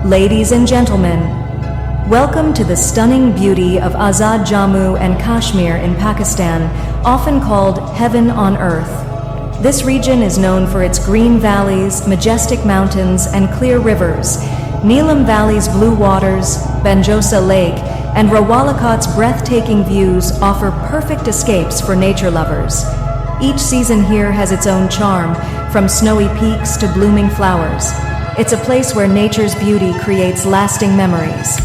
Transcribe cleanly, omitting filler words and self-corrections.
Ladies and gentlemen, welcome to the stunning beauty of Azad Jammu and Kashmir in Pakistan, often called heaven on earth. This region is known for its green valleys, majestic mountains, and clear rivers. Neelam Valley's blue waters, Banjosa Lake, and Rawalakot's breathtaking views offer perfect escapes for nature lovers. Each season here has its own charm, from snowy peaks to blooming flowers. It's a place where nature's beauty creates lasting memories.